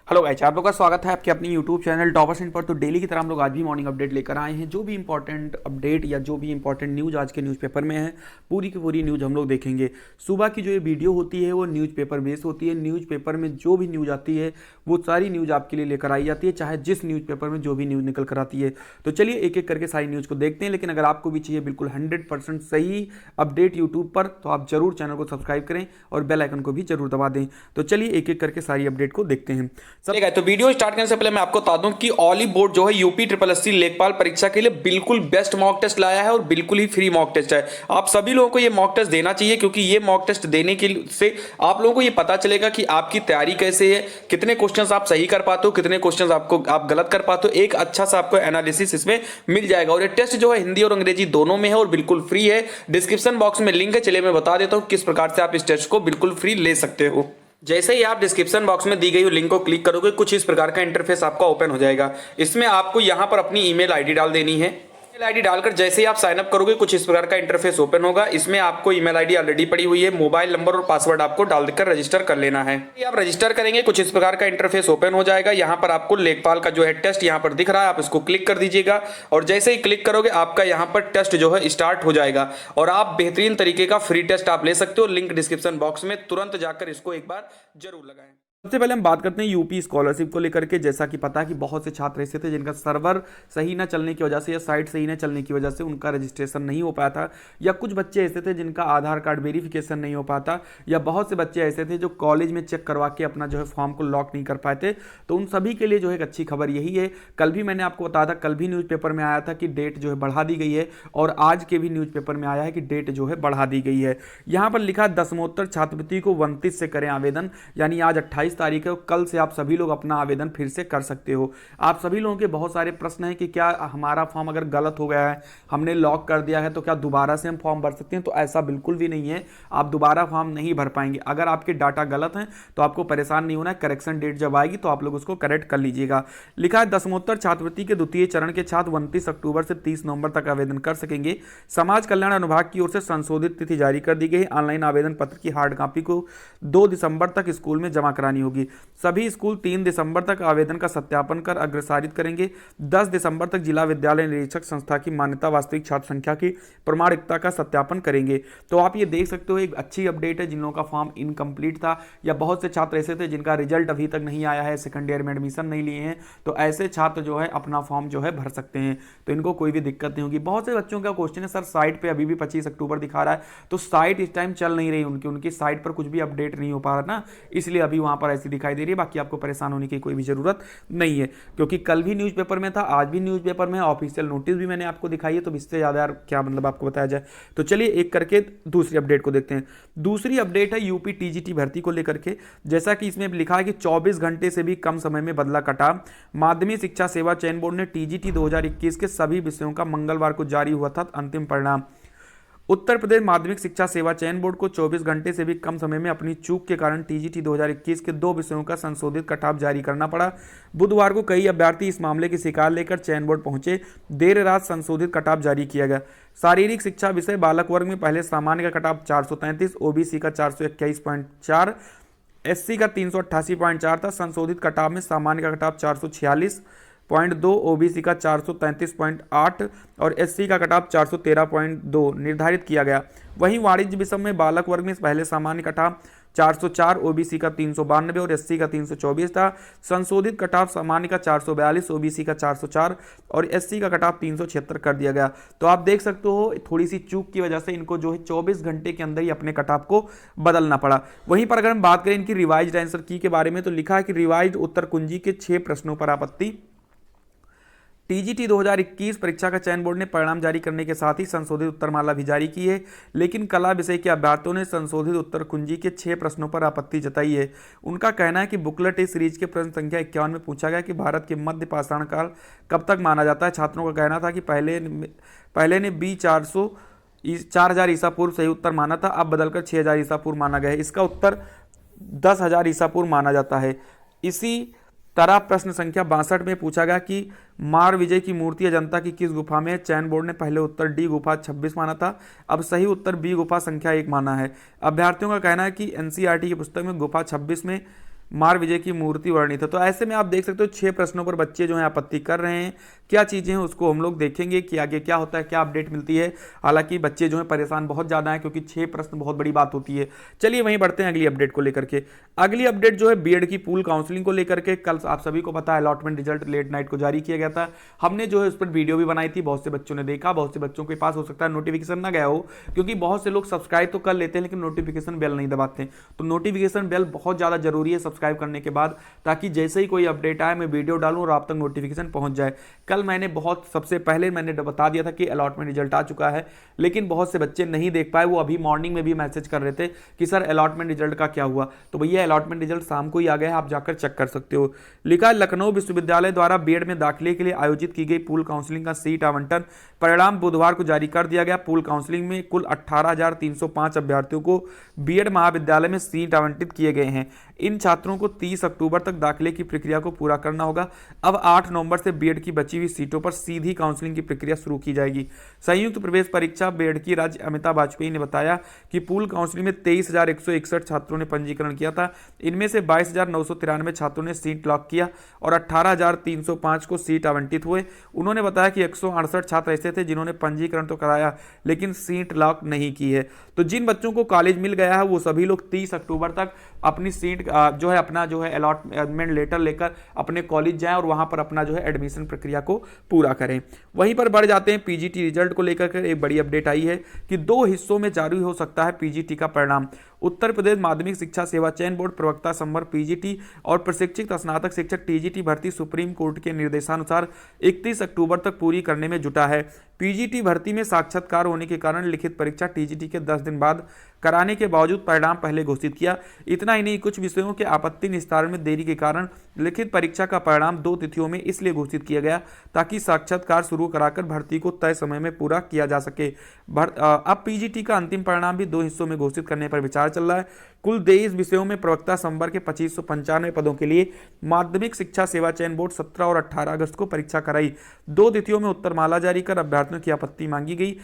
Hello guys, आप लोगों का स्वागत है आपके अपनी यूट्यूब चैनल टॉपर्स इन पर। तो डेली की तरह हम लोग आज भी मॉर्निंग अपडेट लेकर आए हैं। जो भी इंपॉर्टेंट अपडेट या जो भी इंपॉर्टेंट न्यूज़ आज के न्यूज़पेपर में है, पूरी की पूरी न्यूज़ हम लोग देखेंगे। सुबह की जो ये वीडियो होती है वो न्यूज़पेपर बेस होती है। न्यूज़पेपर में जो भी न्यूज़ आती है वो सारी न्यूज़ आपके लिए लेकर आई जाती है, चाहे जिस न्यूज़पेपर में जो भी न्यूज़ निकल कर आती है। तो चलिए एक एक करके सारी न्यूज़ को देखते हैं। लेकिन अगर आपको भी चाहिए बिल्कुल 100% सही अपडेट यूट्यूब पर, तो आप जरूर चैनल को सब्सक्राइब करें और बेल आइकन को भी जरूर दबा दें। तो चलिए एक एक करके सारी अपडेट को देखते हैं। चलेगा। तो वीडियो स्टार्ट करने से पहले मैं आपको बता दूं कि ऑली बोर्ड जो है यूपी ट्रिपल एससी लेखपाल परीक्षा के लिए बिल्कुल बेस्ट मॉक टेस्ट लाया है और बिल्कुल ही फ्री मॉक टेस्ट है। आप सभी लोगों को ये मॉक टेस्ट देना चाहिए, क्योंकि ये मॉक टेस्ट देने के से आप लोगों को ये पता चलेगा कि आपकी तैयारी कैसे है, कितने क्वेश्चंस आप सही कर पाते हो, कितने क्वेश्चंस आप गलत कर पाते हो। एक अच्छा सा आपको एनालिसिस इसमें मिल जाएगा। और ये टेस्ट जो है हिंदी और अंग्रेजी दोनों में है और बिल्कुल फ्री है। डिस्क्रिप्शन बॉक्स में लिंक है, चलिए मैं बता देता हूं किस प्रकार से आप इस टेस्ट को बिल्कुल फ्री ले सकते हो। जैसे ही आप डिस्क्रिप्शन बॉक्स में दी गई लिंक को क्लिक करोगे, कुछ इस प्रकार का इंटरफेस आपका ओपन हो जाएगा। इसमें आपको यहां पर अपनी ईमेल आईडी डाल देनी है। ईमेल आईडी डालकर जैसे ही आप साइन अप करोगे, कुछ इस प्रकार का इंटरफेस ओपन होगा। इसमें आपको ईमेल आईडी ऑलरेडी पड़ी हुई है, मोबाइल नंबर और पासवर्ड आपको डालकर रजिस्टर कर लेना है। आप रजिस्टर करेंगे, कुछ इस प्रकार का इंटरफेस ओपन हो जाएगा। यहाँ पर आपको लेखपाल का जो है टेस्ट यहाँ पर दिख रहा है, आप इसको क्लिक कर दीजिएगा। और जैसे ही क्लिक करोगे, आपका यहाँ पर टेस्ट जो है स्टार्ट हो जाएगा और आप बेहतरीन तरीके का फ्री टेस्ट आप ले सकते हो। लिंक डिस्क्रिप्शन बॉक्स में, तुरंत जाकर इसको एक बार जरूर लगाएं। सबसे पहले हम बात करते हैं यूपी स्कॉलरशिप को लेकर के। जैसा कि पता है कि बहुत से छात्र ऐसे थे जिनका सर्वर सही ना चलने की वजह से या साइट सही ना चलने की वजह से उनका रजिस्ट्रेशन नहीं हो पाया था, या कुछ बच्चे ऐसे थे जिनका आधार कार्ड वेरिफिकेशन नहीं हो पाता, या बहुत से बच्चे ऐसे थे जो कॉलेज में चेक करवा के अपना जो है फॉर्म को लॉक नहीं कर पाए थे। तो उन सभी के लिए जो है एक अच्छी खबर यही है। कल भी मैंने आपको बताया था, कल भी न्यूज़पेपर में आया था कि डेट जो है बढ़ा दी गई है, और आज के भी न्यूज़पेपर में आया है कि डेट जो है बढ़ा दी गई है। यहाँ पर लिखा 10वीं छात्रवृत्ति को 29 से करें आवेदन, यानी आज 28 तारीख है। कल से आप सभी लोग अपना आवेदन फिर से कर सकते हो। आप सभी लोगों के बहुत सारे प्रश्न हैं कि क्या हमारा फॉर्म अगर गलत हो गया है, हमने लॉक कर दिया है, तो क्या दोबारा से हम फॉर्म भर सकते हैं? तो ऐसा बिल्कुल भी नहीं है, आप दोबारा फॉर्म नहीं भर पाएंगे। अगर आपके डाटा गलत हैं तो आपको परेशान नहीं होना है। करेक्शन डेट जब आएगी तो आप लोग उसको करेक्ट कर लीजिएगा। लिखा है 10वीं छात्रवृत्ति के द्वितीय चरण के छात्र 29 अक्टूबर से 30 नवंबर तक आवेदन कर सकेंगे। समाज कल्याण अनुभाग की ओर से संशोधित तिथि जारी कर दी गई। ऑनलाइन आवेदन पत्र की हार्ड कॉपी को 2 दिसंबर तक स्कूल में जमा करानी होगी। सभी स्कूल 3 दिसंबर तक आवेदन का सत्यापन कर अग्रसारित करेंगे। 10 दिसंबर तक जिला विद्यालय निरीक्षक संस्था की मान्यता वास्तविक छात्र संख्या की प्रमाणिकता का सत्यापन करेंगे। तो आप ये देख सकते हो, एक अच्छी अपडेट है। जिन लोगों का फॉर्म इनकम्प्लीट था, या बहुत से छात्र ऐसे थे जिनका रिजल्ट अभी तक नहीं आया है, सेकंड ईयर में एडमिशन नहीं लिए हैं, तो ऐसे छात्र जो है अपना फॉर्म जो है भर सकते हैं। तो इनको कोई भी दिक्कत नहीं होगी। बहुत से बच्चों का क्वेश्चन है, सर साइट पे अभी भी 25 अक्टूबर दिखा रहा है, तो साइट इस टाइम चल नहीं रही उनकी साइट पर कुछ भी अपडेट नहीं हो पा रहा ना, इसलिए अभी वहां पर ऐसी दिखाई दे रही है। बाकी आपको परेशान होने की कोई भी जरूरत नहीं है, क्योंकि कल भी न्यूज़पेपर में था, आज भी न्यूज़पेपर में, ऑफिशियल नोटिस भी मैंने आपको दिखाई है। तो इससे ज़्यादा यार क्या मतलब आपको बताया जाए। तो चलिए एक करके दूसरी अपडेट को देखते हैं। दूसरी अपडेट है यूपी टीजीटी भर्ती को लेकर के। जैसा कि इसमें लिखा है कि 24 घंटे से भी कम समय में बदला कटाव। माध्यमिक शिक्षा सेवा चयन बोर्ड ने टीजीटी 2021 के सभी विषयों का मंगलवार को जारी हुआ था अंतिम परिणाम। उत्तर प्रदेश माध्यमिक शिक्षा सेवा चयन बोर्ड को 24 घंटे से भी कम समय में अपनी चूक के कारण टीजीटी 2021 के 2 विषयों का संशोधित कटऑफ जारी करना पड़ा। बुधवार को कई अभ्यर्थी इस मामले की शिकायत लेकर चयन बोर्ड पहुंचे। देर रात संशोधित कटऑफ जारी किया गया। शारीरिक शिक्षा विषय बालक वर्ग में पहले सामान्य का कटऑफ 433, ओबीसी का 421.4, एससी का 388.4 था। संशोधित कटऑफ में सामान्य का कटऑफ 446.2, ओबीसी का 433.8 और एससी का कटऑफ 413.2 निर्धारित किया गया। वहीं वाणिज्य विषय में बालक वर्ग में पहले सामान्य कटऑफ 404, ओबीसी का 392 और एससी का 324 था। संशोधित कटऑफ सामान्य का 442, ओबीसी का 404 और एससी का कटऑफ 376 कर दिया गया। तो आप देख सकते हो, थोड़ी सी चूक की वजह से इनको जो है 24 घंटे के अंदर ही अपने कटऑफ को बदलना पड़ा। वहीं पर अगर हम बात करें इनकी रिवाइज्ड आंसर की के बारे में, तो लिखा है कि रिवाइज्ड उत्तर कुंजी के 6 प्रश्नों पर आपत्ति। टीजीटी 2021 परीक्षा का चयन बोर्ड ने परिणाम जारी करने के साथ ही संशोधित उत्तरमाला भी जारी की है, लेकिन कला विषय के अभ्यर्थियों ने संशोधित उत्तर कुंजी के 6 प्रश्नों पर आपत्ति जताई है। उनका कहना है कि बुकलेट ए सीरीज के प्रश्न संख्या 51 में पूछा गया कि भारत के मध्य पाषाण काल कब तक माना जाता है। छात्रों का कहना था कि पहले ने बी 4000 ईसा पूर्व सही उत्तर माना था, अब बदलकर 6000 ईसा पूर्व माना गया है। इसका उत्तर 10,000 ईसा पूर्व माना जाता है। इसी तरह प्रश्न संख्या 62 में पूछा गया कि मार विजय की मूर्ति अजंता की किस गुफा में है। चयन बोर्ड ने पहले उत्तर डी गुफा 26 माना था, अब सही उत्तर बी गुफा संख्या 1 माना है। अभ्यर्थियों का कहना है कि एनसीईआरटी की पुस्तक में गुफा 26 में मार विजय की मूर्ति वर्णित है। तो ऐसे में आप देख सकते हो 6 प्रश्नों पर बच्चे जो हैं आपत्ति कर रहे हैं। क्या चीज़ें हैं उसको हम लोग देखेंगे कि आगे क्या होता है, क्या अपडेट मिलती है। हालांकि बच्चे जो हैं परेशान बहुत ज़्यादा हैं क्योंकि 6 प्रश्न बहुत बड़ी बात होती है। चलिए वहीं बढ़ते हैं अगली अपडेट को लेकर के। अगली अपडेट जो है बीएड की पूल काउंसलिंग को लेकर के। कल आप सभी को पता है अलॉटमेंट रिजल्ट लेट नाइट को जारी किया गया था। हमने जो है उस पर वीडियो भी बनाई थी, बहुत से बच्चों ने देखा, बहुत से बच्चों के पास हो सकता है नोटिफिकेशन ना गया हो, क्योंकि बहुत से लोग सब्सक्राइब तो कर लेते हैं लेकिन नोटिफिकेशन बेल नहीं दबाते। तो नोटिफिकेशन बेल बहुत ज़्यादा जरूरी है सब्सक्राइब करने के बाद, ताकि जैसे ही कोई अपडेट आए मैं वीडियो डालूं और आप तक नोटिफिकेशन पहुंच जाए। कल मैंने सबसे पहले मैंने बता दिया था कि अलॉटमेंट रिजल्ट आ चुका है, लेकिन बहुत से बच्चे नहीं देख पाए। वो अभी मॉर्निंग में भी मैसेज कर रहे थे कि सर अलॉटमेंट रिजल्ट का क्या हुआ। तो भैया अलॉटमेंट रिजल्ट शाम को ही आ गया है, आप जाकर चेक कर सकते हो। लिखा है लखनऊ विश्वविद्यालय द्वारा बीएड में दाखिले के लिए आयोजित की गई पूल काउंसलिंग का सीट आवंटन परिणाम बुधवार को जारी कर दिया गया। पूल काउंसलिंग में कुल 18,305 अभ्यर्थियों को बीएड महाविद्यालय में सीट आवंटित किए गए हैं। इन छात्रों को 30 अक्टूबर तक दाखिले की प्रक्रिया को पूरा करना होगा। अब 8 नवंबर से बीएड की बची हुई सीटों पर सीधी काउंसलिंग की प्रक्रिया शुरू की जाएगी। संयुक्त प्रवेश परीक्षा बीएड की राज्य अमिताभ वाजपेयी ने बताया कि पूल काउंसलिंग में 23,161 छात्रों ने पंजीकरण किया था। इनमें से 22,993 छात्रों ने सीट लॉक किया और 18,305 को सीट आवंटित हुए। उन्होंने बताया कि 168 छात्र ऐसे थे जिन्होंने पंजीकरण तो कराया लेकिन सीट लॉक नहीं की है। तो जिन बच्चों को कॉलेज मिल गया है वो सभी लोग 30 अक्टूबर तक अपनी सीट जो है अपना जो है अलॉटमेंट लेटर लेकर अपने कॉलेज जाएं और वहां पर अपना जो है एडमिशन प्रक्रिया को पूरा करें। वहीं पर बढ़ जाते हैं पीजीटी रिजल्ट को लेकर के। एक बड़ी अपडेट आई है कि 2 हिस्सों में जारी हो सकता है पीजीटी का परिणाम। उत्तर प्रदेश माध्यमिक शिक्षा सेवा चयन बोर्ड प्रवक्ता संवर पीजीटी और प्रशिक्षित स्नातक शिक्षक टीजीटी भर्ती सुप्रीम कोर्ट के निर्देशानुसार 31 अक्टूबर तक पूरी करने में जुटा है। पीजीटी भर्ती में साक्षात्कार होने के कारण लिखित परीक्षा टीजीटी के 10 दिन बाद कराने के बावजूद परिणाम पहले घोषित किया। इतना ही नहीं, कुछ विषयों के आपत्ति निस्तारण में देरी के कारण लिखित परीक्षा का परिणाम 2 तिथियों में इसलिए घोषित किया गया ताकि साक्षात्कार शुरू कराकर भर्ती को तय समय में पूरा किया जा सके। अब पीजीटी का अंतिम परिणाम भी 2 हिस्सों में घोषित करने पर विचार चल रहा है। कुल 23 विषयों में प्रवक्ता संवर के 2595 पदों के लिए माध्यमिक शिक्षा सेवा चयन बोर्ड 17 और 18 अगस्त को परीक्षा कराई। 2 तिथियों में उत्तरमाला जारी कर अभ्यर्थियों की आपत्ति मांगी गई।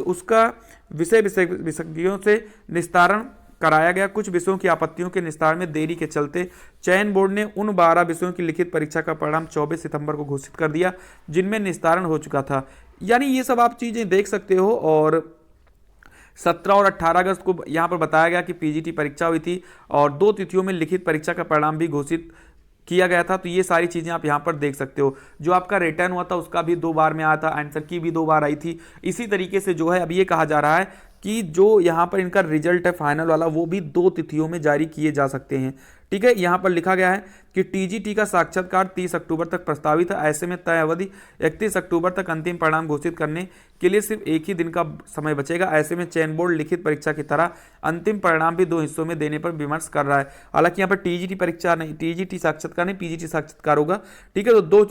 उसका विशेषज्ञों से निस्तारण कराया गया। कुछ विषयों की आपत्तियों के निस्तारण में देरी के चलते चयन बोर्ड ने उन 12 विषयों की लिखित परीक्षा का परिणाम 24 सितंबर को घोषित कर दिया जिनमें निस्तारण हो चुका था। यानी ये सब आप चीजें देख सकते हो। और 17 और 18 अगस्त को यहाँ पर बताया गया कि पीजीटी परीक्षा हुई थी और 2 तिथियों में लिखित परीक्षा का परिणाम भी घोषित किया गया था। तो ये सारी चीज़ें आप यहाँ पर देख सकते हो। जो आपका रिटर्न हुआ था उसका भी 2 बार में आया था, आंसर की भी 2 बार आई थी। इसी तरीके से जो है अब ये कहा जा रहा है कि जो यहाँ पर इनका रिजल्ट है फाइनल वाला वो भी 2 तिथियों में जारी किए जा सकते हैं। ठीक है, यहाँ पर लिखा गया है कि टीजीटी का साक्षात्कार 30 अक्टूबर तक प्रस्तावित है। ऐसे में तय अवधि 31 अक्टूबर तक अंतिम परिणाम घोषित करने के लिए सिर्फ एक ही दिन का समय बचेगा। ऐसे में चयन बोर्ड लिखित परीक्षा की तरह अंतिम परिणाम भी 2 हिस्सों में देने पर विमर्श कर रहा है। हालांकि यहाँ पर टीजीटी परीक्षा नहीं, टीजीटी साक्षात्कार नहीं, पीजीटी साक्षात्कार होगा। ठीक है, तो 2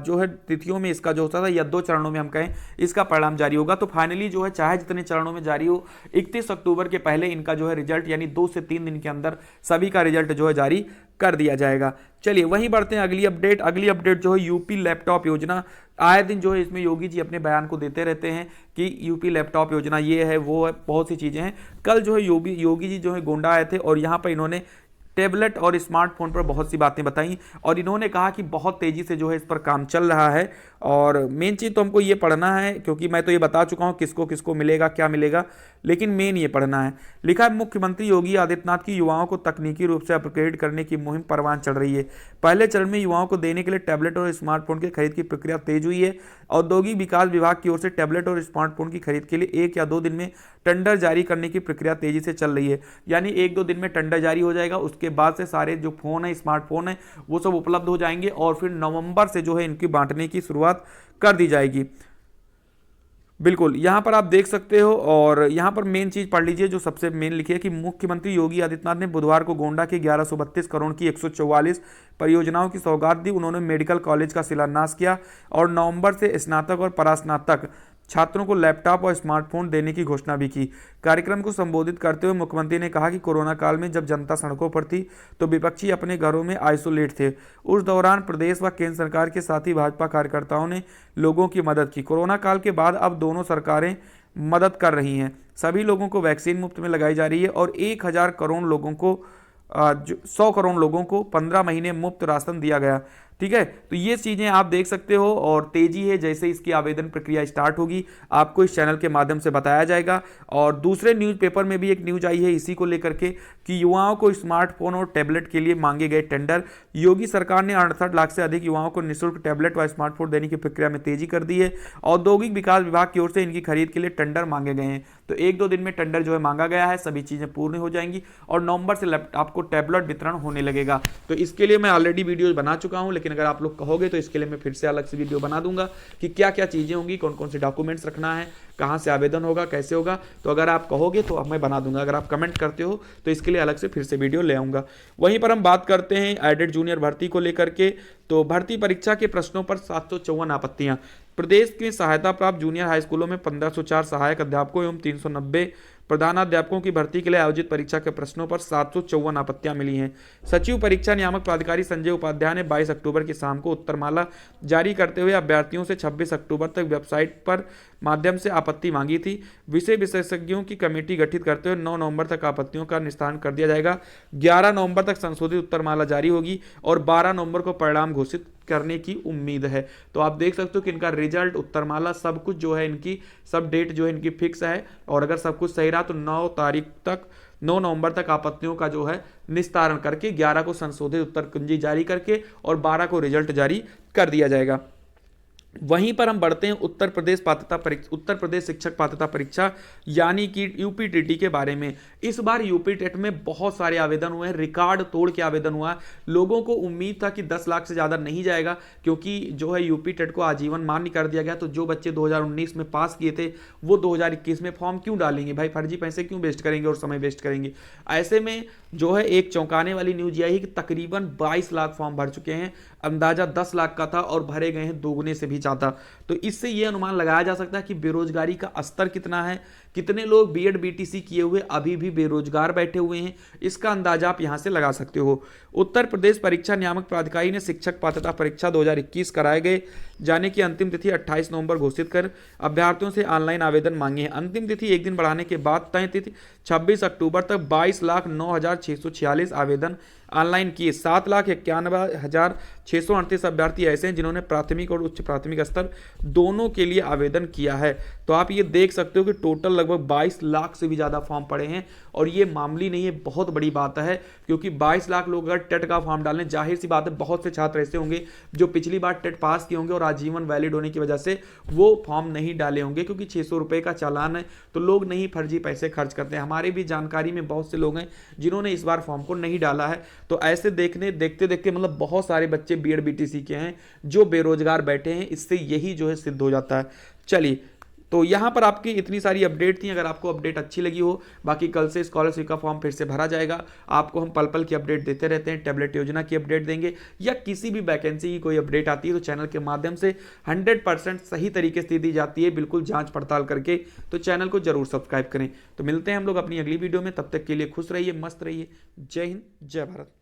जो है तिथियों में इसका जो होता था या 2 चरणों में हम कहें इसका परिणाम जारी होगा। तो फाइनली जो है चाहे जितने चरणों में जारी हो 31 अक्टूबर के पहले इनका जो है रिजल्ट यानी 2 से 3 दिन के अंदर सभी का रिजल्ट जो है जारी कर दिया जाएगा। चलिए वहीं बढ़ते हैं अगली अपडेट। अगली अपडेट जो है यूपी लैपटॉप योजना। आए दिन जो है इसमें योगी जी अपने बयान को देते रहते हैं कि यूपी लैपटॉप योजना ये है वो है, बहुत सी चीजें हैं। कल जो है योगी जी जो है गोंडा आए थे और यहाँ पर इन्होंने टैबलेट और स्मार्टफोन पर बहुत सी बातें बताई और इन्होंने कहा कि बहुत तेजी से जो है इस पर काम चल रहा है। और मेन चीज़ तो हमको ये पढ़ना है क्योंकि मैं तो ये बता चुका हूँ किसको किसको मिलेगा क्या मिलेगा, लेकिन मेन ये पढ़ना है। लिखा है मुख्यमंत्री योगी आदित्यनाथ की युवाओं को तकनीकी रूप से अपग्रेड करने की मुहिम परवान चढ़ रही है। पहले चरण में युवाओं को देने के लिए टैबलेट और स्मार्टफोन की खरीद की प्रक्रिया तेज हुई है। औद्योगिक विकास विभाग की ओर से टैबलेट और स्मार्टफोन की खरीद के लिए 1 या 2 दिन में टेंडर जारी करने की प्रक्रिया तेजी से चल रही है। यानी 1-2 दिन में टेंडर जारी हो जाएगा, उसके बाद से सारे जो फोन है स्मार्टफोन है वो सब उपलब्ध हो जाएंगे और फिर नवंबर से जो है इनकी बांटने की शुरुआत कर दी जाएगी। बिल्कुल यहां पर आप देख सकते हो। और यहां पर मेन चीज पढ़ लीजिए जो सबसे मेन लिखी है कि मुख्यमंत्री योगी आदित्यनाथ ने बुधवार को गोंडा के 1132 करोड़ की 144 परियोजनाओं की सौगात दी। उन्होंने मेडिकल कॉलेज का शिलान्यास किया और नवंबर से स्नातक और परास्नातक छात्रों को लैपटॉप और स्मार्टफोन देने की घोषणा भी की। कार्यक्रम को संबोधित करते हुए मुख्यमंत्री ने कहा कि कोरोना काल में जब जनता सड़कों पर थी तो विपक्षी अपने घरों में आइसोलेट थे। उस दौरान प्रदेश व केंद्र सरकार के साथ ही भाजपा कार्यकर्ताओं ने लोगों की मदद की। कोरोना काल के बाद अब दोनों सरकारें मदद कर रही हैं। सभी लोगों को वैक्सीन मुफ्त में लगाई जा रही है और 1000 करोड़ लोगों को 100 करोड़ लोगों को 15 महीने मुफ्त राशन दिया गया। ठीक है, तो ये चीज़ें आप देख सकते हो और तेजी है, जैसे इसकी आवेदन प्रक्रिया स्टार्ट होगी आपको इस चैनल के माध्यम से बताया जाएगा। और दूसरे न्यूज़पेपर में भी एक न्यूज आई है इसी को लेकर के कि युवाओं को स्मार्टफोन और टैबलेट के लिए मांगे गए टेंडर। योगी सरकार ने 68 लाख से अधिक युवाओं को निःशुल्क टैबलेट व स्मार्टफोन देने की प्रक्रिया में तेजी कर दी है। औद्योगिक विकास विभाग की ओर से इनकी खरीद के लिए टेंडर मांगे गए हैं, तो 1-2 दिन में टेंडर जो है मांगा गया है, सभी चीज़ें पूर्ण हो जाएंगी और नवंबर से आपको टैबलेट वितरण होने लगेगा। तो इसके लिए मैं ऑलरेडी वीडियो बना चुका हूं, लेकिन अगर आप लोग कहोगे तो इसके लिए मैं फिर से अलग से वीडियो बना दूंगा कि क्या क्या चीज़ें होंगी, कौन कौन से डॉक्यूमेंट्स रखना है, कहाँ से आवेदन होगा, कैसे होगा। तो अगर आप कहोगे तो मैं बना दूंगा, अगर आप कमेंट करते हो तो इसके लिए अलग से फिर से वीडियो ले आऊँगा। वहीं पर हम बात करते हैं एडेड जूनियर भर्ती को लेकर के। तो भर्ती परीक्षा के प्रश्नों पर 754 आपत्तियां। प्रदेश के सहायता प्राप्त जूनियर हाई स्कूलों में 1504 सहायक अध्यापकों एवं 390 प्रधानाध्यापकों की भर्ती के लिए आयोजित परीक्षा के प्रश्नों पर 754 आपत्तियां मिली हैं। सचिव परीक्षा नियामक प्राधिकारी संजय उपाध्याय ने 22 अक्टूबर की शाम को उत्तरमाला जारी करते हुए अभ्यर्थियों से 26 अक्टूबर तक वेबसाइट पर माध्यम से आपत्ति मांगी थी। विषय विशेषज्ञों की कमेटी गठित करते हुए 9 नवंबर तक आपत्तियों का निस्तारण कर दिया जाएगा। 11 नवंबर तक संशोधित उत्तरमाला जारी होगी और 12 नवंबर को परिणाम घोषित करने की उम्मीद है। तो आप देख सकते हो कि इनका रिजल्ट, उत्तरमाला, सब कुछ जो है इनकी सब डेट जो है इनकी फिक्स है। और अगर सब कुछ सही रहा तो 9 नवंबर तक आपत्तियों का जो है निस्तारण करके 11 को संशोधित उत्तर कुंजी जारी करके और 12 को रिजल्ट जारी कर दिया जाएगा। वहीं पर हम बढ़ते हैं उत्तर प्रदेश शिक्षक पात्रता परीक्षा यानी कि यूपीटीटी के बारे में। इस बार यूपी टेट में बहुत सारे आवेदन हुए हैं, रिकॉर्ड तोड़ के आवेदन हुआ है। लोगों को उम्मीद था कि 10 लाख से ज़्यादा नहीं जाएगा, क्योंकि जो है यूपी टेट को आजीवन मान्य कर दिया गया। तो जो बच्चे 2019 में पास किए थे वो 2021 में फॉर्म क्यों डालेंगे भाई, फर्जी पैसे क्यों वेस्ट करेंगे और समय वेस्ट करेंगे। ऐसे में जो है एक चौंकाने वाली न्यूज यही कि तकरीबन 22 लाख फॉर्म भर चुके हैं। अंदाजा 10 लाख का था और भरे गए हैं दोगुने से भी ज़्यादा। तो इससे यह अनुमान लगाया जा सकता है कि बेरोजगारी का स्तर कितना है, कितने लोग बीएड बीटीसी किए हुए अभी भी बेरोजगार बैठे हुए हैं, इसका अंदाजा आप यहां से लगा सकते हो। उत्तर प्रदेश परीक्षा नियामक प्राधिकारी ने शिक्षक पात्रता परीक्षा 2021 कराए गए जाने की अंतिम तिथि 28 नवंबर घोषित कर अभ्यर्थियों से ऑनलाइन आवेदन मांगे हैं। अंतिम तिथि एक दिन बढ़ाने के बाद तय तिथि 26 अक्टूबर तक 22,09,646 आवेदन ऑनलाइन किए। 7,91,638 अभ्यर्थी ऐसे हैं जिन्होंने प्राथमिक और उच्च प्राथमिक स्तर दोनों के लिए आवेदन किया है। तो आप ये देख सकते हो कि टोटल लगभग 22 लाख से भी ज़्यादा फॉर्म पड़े हैं और ये मामूली नहीं है, बहुत बड़ी बात है। क्योंकि 22 लाख लोग अगर टेट का फॉर्म डालें, जाहिर सी बात है बहुत से छात्र ऐसे होंगे जो पिछली बार टेट पास किए होंगे और आजीवन वैलिड होने की वजह से वो फॉर्म नहीं डाले होंगे, क्योंकि 600 रुपये का चालान है तो लोग नहीं फर्जी पैसे खर्च करते हैं। हमारे भी जानकारी में बहुत से लोग हैं जिन्होंने इस बार फॉर्म को नहीं डाला है। तो ऐसे देखते देखते मतलब बहुत सारे बच्चे बीएड बीटीसी के हैं जो बेरोजगार बैठे हैं, इससे यही जो है सिद्ध हो जाता है। चलिए, तो यहाँ पर आपकी इतनी सारी अपडेट थी। अगर आपको अपडेट अच्छी लगी हो, बाकी कल से स्कॉलरशिप का फॉर्म फिर से भरा जाएगा। आपको हम पल पल की अपडेट देते रहते हैं, टैबलेट योजना की अपडेट देंगे या किसी भी वैकेंसी की कोई अपडेट आती है तो चैनल के माध्यम से 100% सही तरीके से दी जाती है, बिल्कुल जांच पड़ताल करके। तो चैनल को जरूर सब्सक्राइब करें। तो मिलते हैं हम लोग अपनी अगली वीडियो में, तब तक के लिए खुश रहिए, मस्त रहिए। जय हिंद, जय भारत।